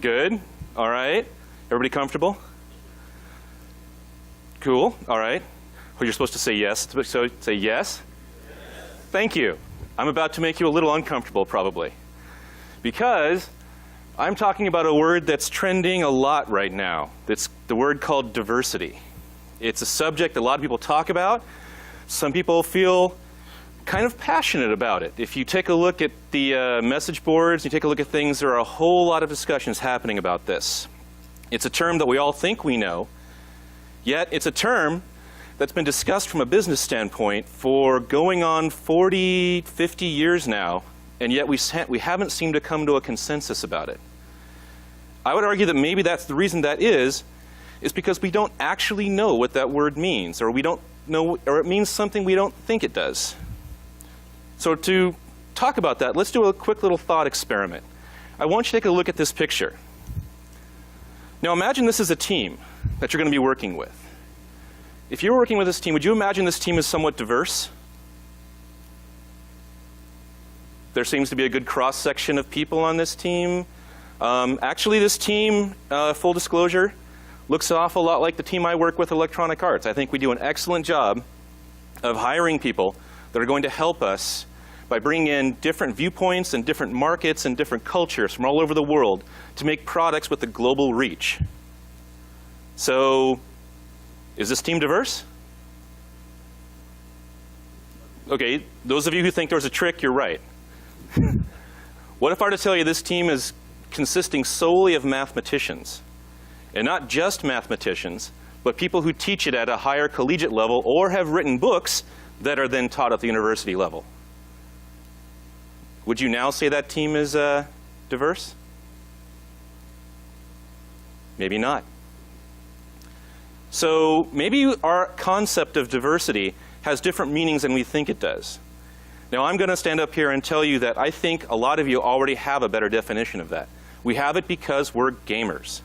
Good. All right. Everybody comfortable? Cool. All right. Well, you're supposed to say yes. So say yes. Thank you. I'm about to make you a little uncomfortable, probably, because I'm talking about a word that's trending a lot right now. It's the word called diversity. It's a subject that a lot of people talk about. Some people feel kind of passionate about it. If you take a look at the message boards, you take a look at things, there are a whole lot of discussions happening about this. It's a term that we all think we know, yet it's a term that's been discussed from a business standpoint for going on 40, 50 years now, and yet we haven't seemed to come to a consensus about it. I would argue that maybe that's the reason that is because we don't actually know what that word means, or we don't know, or it means something we don't think it does. So to talk about that, let's do a quick little thought experiment. I want you to take a look at this picture. Now imagine this is a team that you're going to be working with. If you're working with this team, would you imagine this team is somewhat diverse? There seems to be a good cross-section of people on this team. Actually, this team, full disclosure, looks an awful lot like the team I work with, Electronic Arts. I think we do an excellent job of hiring people that are going to help us by bringing in different viewpoints and different markets and different cultures from all over the world to make products with a global reach. So, is this team diverse? Okay, those of you who think there's a trick, you're right. What if I were to tell you this team is consisting solely of mathematicians? And not just mathematicians, but people who teach it at a higher collegiate level or have written books that are then taught at the university level. Would you now say that team is diverse? Maybe not. So maybe our concept of diversity has different meanings than we think it does. Now I'm going to stand up here and tell you that I think a lot of you already have a better definition of that. We have it because we're gamers.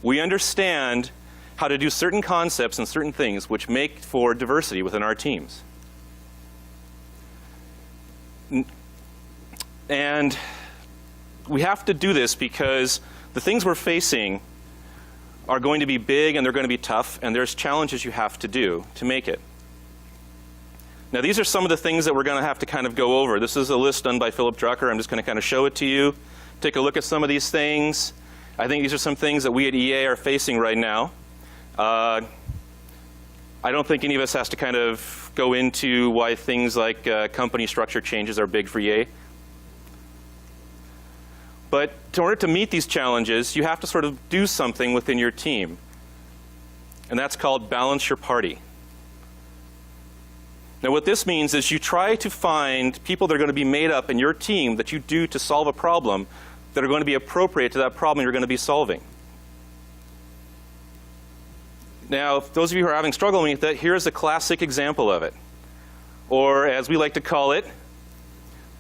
We understand how to do certain concepts and certain things which make for diversity within our teams. And we have to do this because the things we're facing are going to be big and they're going to be tough, and there's challenges you have to do to make it. Now these are some of the things that we're going to have to kind of go over. This is a list done by Philip Drucker. I'm just going to kind of show it to you. Take a look at some of these things. I think these are some things that we at EA are facing right now. I don't think any of us has to kind of go into why things like company structure changes are big for EA. But in order to meet these challenges, you have to sort of do something within your team. And that's called balance your party. Now what this means is you try to find people that are going to be made up in your team that you do to solve a problem that are going to be appropriate to that problem you're going to be solving. Now, if those of you who are having struggle with that, here's a classic example of it. Or as we like to call it,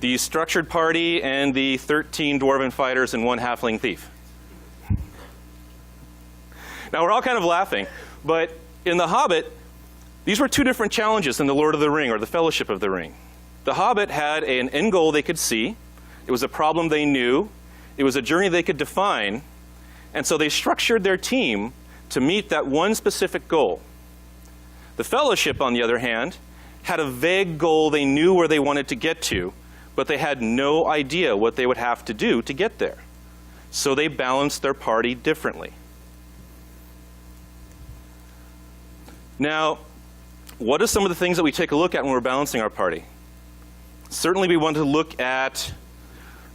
the structured party and the 13 dwarven fighters and one halfling thief. Now we're all kind of laughing, but in The Hobbit, these were two different challenges than the Lord of the Ring or the Fellowship of the Ring. The Hobbit had an end goal they could see. It was a problem they knew. It was a journey they could define. And so they structured their team to meet that one specific goal. The Fellowship, on the other hand, had a vague goal they knew where they wanted to get to, but they had no idea what they would have to do to get there. So they balanced their party differently. Now, what are some of the things that we take a look at when we're balancing our party? Certainly we want to look at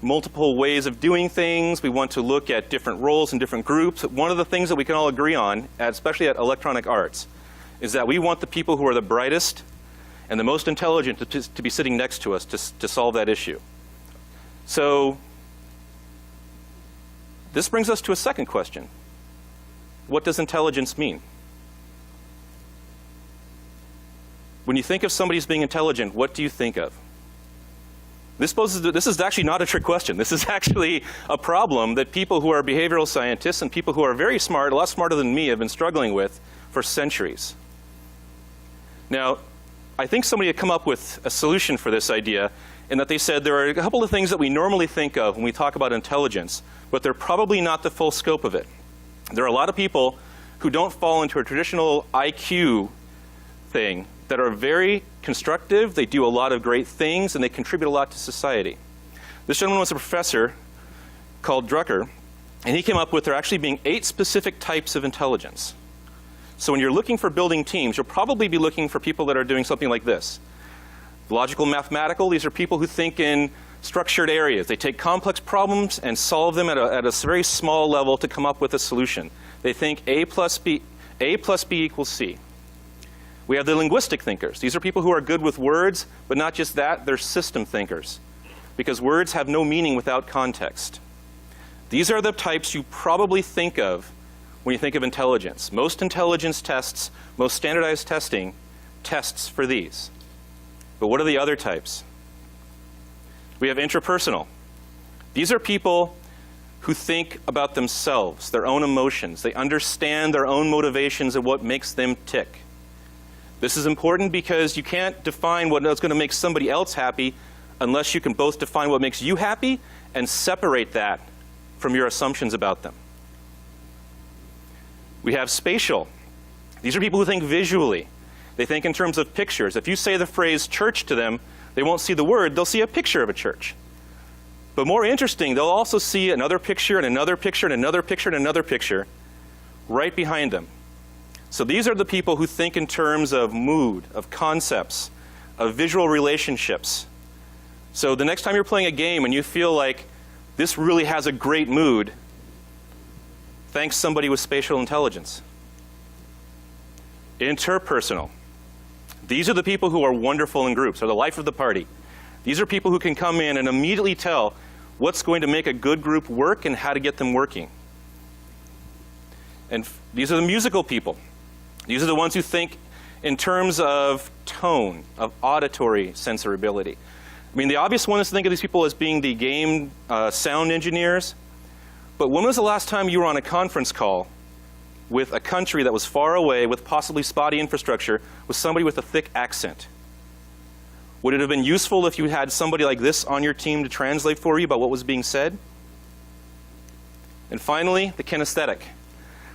multiple ways of doing things. We want to look at different roles in different groups. One of the things that we can all agree on, especially at Electronic Arts, is that we want the people who are the brightest and the most intelligent to be sitting next to us to solve that issue. So this brings us to a second question. What does intelligence mean? When you think of somebody as being intelligent, what do you think of? This is actually not a trick question. This is actually a problem that people who are behavioral scientists and people who are very smart, a lot smarter than me, have been struggling with for centuries. Now, I think somebody had come up with a solution for this idea, in that they said there are a couple of things that we normally think of when we talk about intelligence, but they're probably not the full scope of it. There are a lot of people who don't fall into a traditional IQ thing that are very constructive, they do a lot of great things, and they contribute a lot to society. This gentleman was a professor called Drucker, and he came up with there actually being 8 specific types of intelligence. So when you're looking for building teams, you'll probably be looking for people that are doing something like this. Logical, mathematical, these are people who think in structured areas. They take complex problems and solve them at a very small level to come up with a solution. They think A plus B equals C. We have the linguistic thinkers. These are people who are good with words, but not just that, they're system thinkers, because words have no meaning without context. These are the types you probably think of when you think of intelligence. Most intelligence tests, most standardized testing, tests for these. But what are the other types? We have intrapersonal. These are people who think about themselves, their own emotions. They understand their own motivations and what makes them tick. This is important because you can't define what is going to make somebody else happy unless you can both define what makes you happy and separate that from your assumptions about them. We have spatial. These are people who think visually. They think in terms of pictures. If you say the phrase church to them, they won't see the word, they'll see a picture of a church. But more interesting, they'll also see another picture and another picture and another picture and another picture right behind them. So these are the people who think in terms of mood, of concepts, of visual relationships. So the next time you're playing a game and you feel like this really has a great mood, thank somebody with spatial intelligence. Interpersonal. These are the people who are wonderful in groups, are the life of the party. These are people who can come in and immediately tell what's going to make a good group work and how to get them working. And these are the musical people. These are the ones who think in terms of tone, of auditory sensibility. I mean, the obvious one is to think of these people as being the game sound engineers. But when was the last time you were on a conference call with a country that was far away with possibly spotty infrastructure with somebody with a thick accent? Would it have been useful if you had somebody like this on your team to translate for you about what was being said? And finally, the kinesthetic.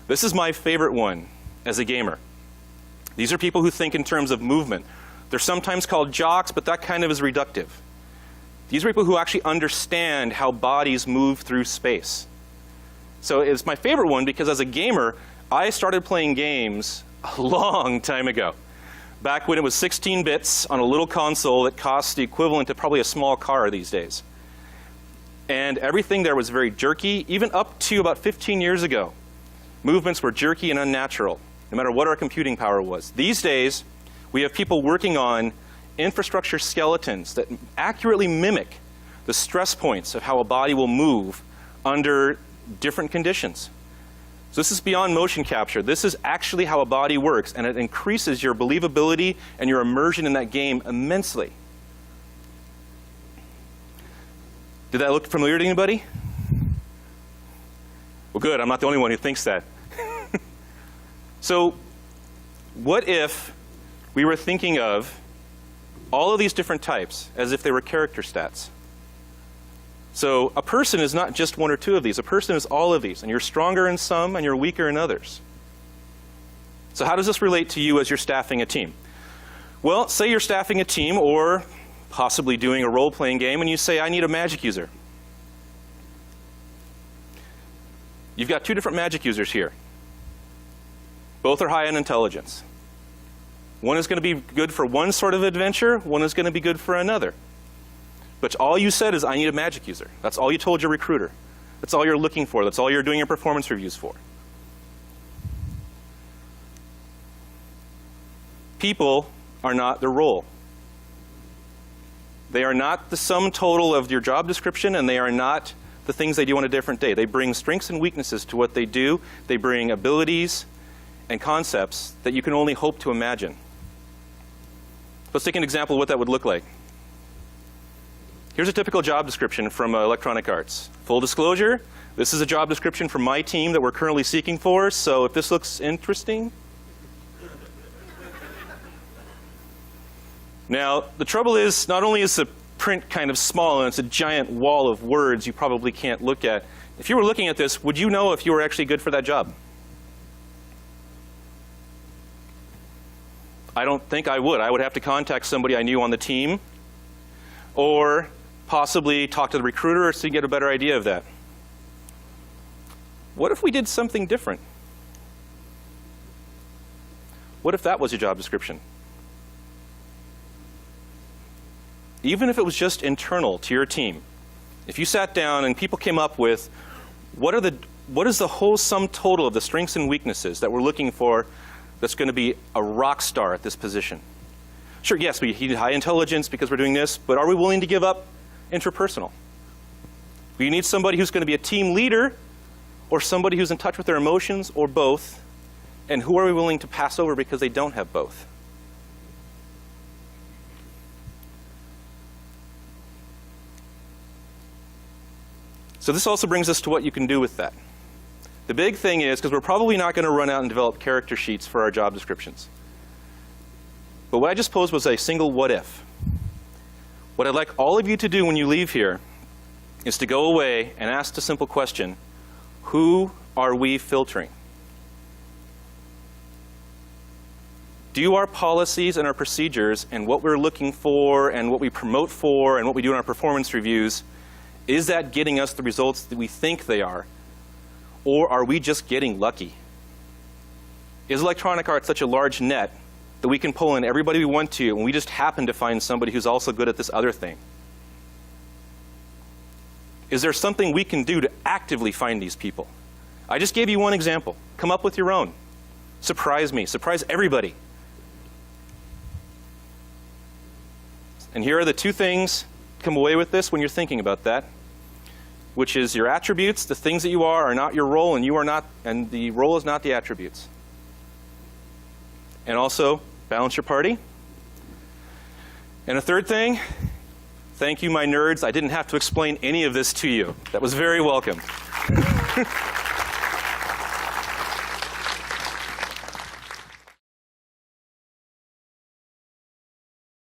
This is my favorite one as a gamer. These are people who think in terms of movement. They're sometimes called jocks, but that kind of is reductive. These are people who actually understand how bodies move through space. So it's my favorite one because as a gamer, I started playing games a long time ago. Back when it was 16 bits on a little console that cost the equivalent to probably a small car these days. And everything there was very jerky, even up to about 15 years ago. Movements were jerky and unnatural, no matter what our computing power was. These days, we have people working on infrastructure skeletons that accurately mimic the stress points of how a body will move under different conditions. So this is beyond motion capture. This is actually how a body works, and it increases your believability and your immersion in that game immensely. Did that look familiar to anybody? Well, good. I'm not the only one who thinks that. So what if we were thinking of all of these different types as if they were character stats? So a person is not just one or two of these. A person is all of these. And you're stronger in some and you're weaker in others. So how does this relate to you as you're staffing a team? Well, say you're staffing a team or possibly doing a role-playing game and you say, I need a magic user. You've got 2 different magic users here. Both are high in intelligence. One is going to be good for one sort of adventure, one is going to be good for another. But all you said is, I need a magic user. That's all you told your recruiter. That's all you're looking for. That's all you're doing your performance reviews for. People are not the role. They are not the sum total of your job description, and they are not the things they do on a different day. They bring strengths and weaknesses to what they do. They bring abilities and concepts that you can only hope to imagine. Let's take an example of what that would look like. Here's a typical job description from Electronic Arts. Full disclosure, this is a job description from my team that we're currently seeking for, so if this looks interesting. Now, the trouble is, not only is the print kind of small and it's a giant wall of words you probably can't look at. If you were looking at this, would you know if you were actually good for that job? I don't think I would. I would have to contact somebody I knew on the team or possibly talk to the recruiter so you get a better idea of that. What if we did something different? What if that was your job description? Even if it was just internal to your team, if you sat down and people came up with what is the whole sum total of the strengths and weaknesses that we're looking for that's going to be a rock star at this position? Sure, yes, we need high intelligence because we're doing this, but are we willing to give up interpersonal? We need somebody who's going to be a team leader or somebody who's in touch with their emotions or both, and who are we willing to pass over because they don't have both? So this also brings us to what you can do with that. The big thing is, because we're probably not going to run out and develop character sheets for our job descriptions. But what I just posed was a single what if. What I'd like all of you to do when you leave here is to go away and ask the simple question, who are we filtering? Do our policies and our procedures and what we're looking for and what we promote for and what we do in our performance reviews, is that getting us the results that we think they are? Or are we just getting lucky? Is electronic art such a large net that we can pull in everybody we want to and we just happen to find somebody who's also good at this other thing? Is there something we can do to actively find these people? I just gave you one example. Come up with your own. Surprise me. Surprise everybody. And here are the two things to come away with this when you're thinking about that, which is your attributes, the things that you are not your role, and you are not, and the role is not the attributes. And also, balance your party. And a third thing, thank you, my nerds. I didn't have to explain any of this to you. That was very welcome.